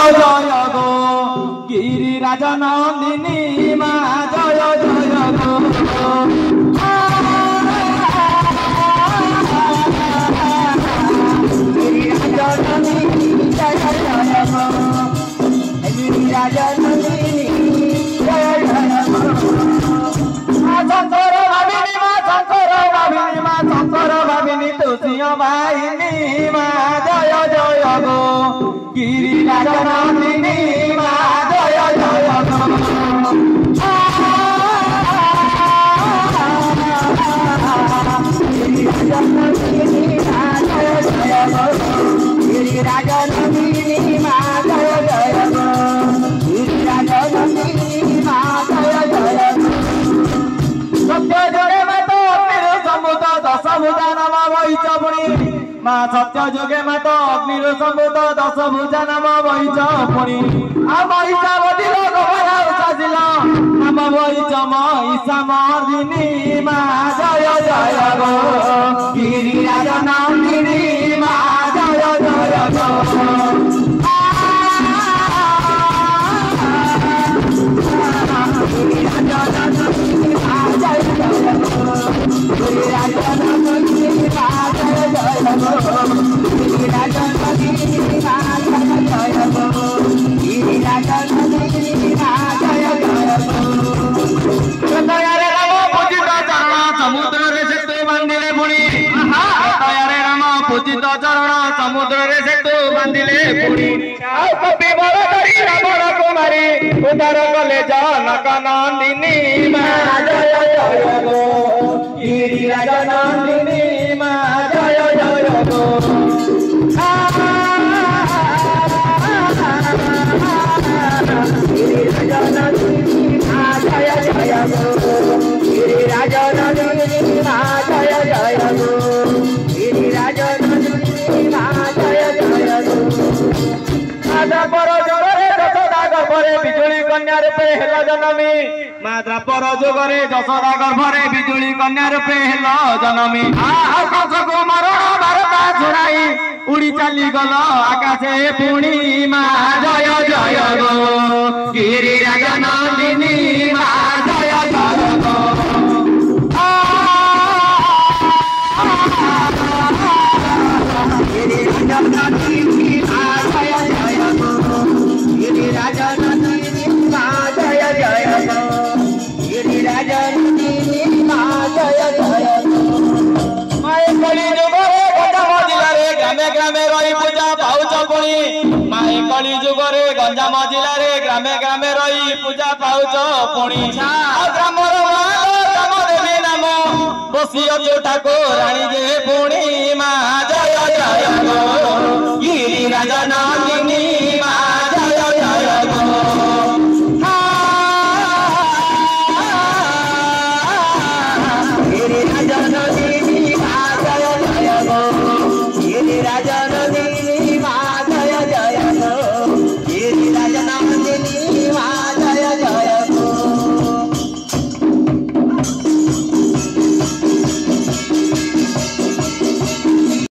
जय गो गिरिराज नंदिनी मा जय जय गो गिरिराज नंदिनी जय जय गो गिरिराज नंदिनी जय जय गो शंकर भाविनी तुलसी वाहिनी मा जय जय गो गिरिराज नंदिनी मा जय जय गो गिरिराज नंदिनी मा जय जय गो गिरिराज नंदिनी मा जय जय गो गिरिराज नंदिनी मा जय जय गो सत्य जोड़े मातो अग्निर सम्भूत दश भुजा नाम वहिच पुणी मा सत्य जोगे मातो अग्निर सम्भूत दश भुजा नाम वहिच पुणी आ महिषा बदिल गोबरा साजिल नाम वहिच महिषा मर्दिनी मा जय जय गो गिरिराज नंदिनी मा जय जय गो पूजित चरण समुद्र रे सेतु बांधिले पुणी कपि बल धरी रावण कुमारी उद्धार कले जनक नंदिनी मा जय जय गो गिरिराज नंदिनी मा जय जय गो गिरिराज नंदिनी मा जय जय गो गिरिराज नंदिनी मा जय जय गो गिरिराज नंदिनी मा जय जय गो द्वापर जोगरे यशोदा गर्भरे बिजुली कन्या रूपे हेल जनमी मा द्वापर जोगरे यशोदा गर्भरे बिजुली कन्या रूपे हेल जनमी कंस को मरण भारता छुड़ाई उड़ी चली गल आकाशे पुणी मा जय जय गो गिरिराज नंदिनी मा जय जय गो गिरिराज नंदिनी मा जय जय गो गिरिराज नंदिनी मा जय जय गो गिरिराज नंदिनी मा जय जय गो माए कली जुगरे गंजाम जिले ग्रामे ग्रामे रही पूजा पाउच पुणी माए कली जुगरे गंजाम जिले ग्रामे ग्रामे रही पूजा पाउच पुणी ग्रामर ग्राम देवी नाम बसी अछु ठाकुराणी जे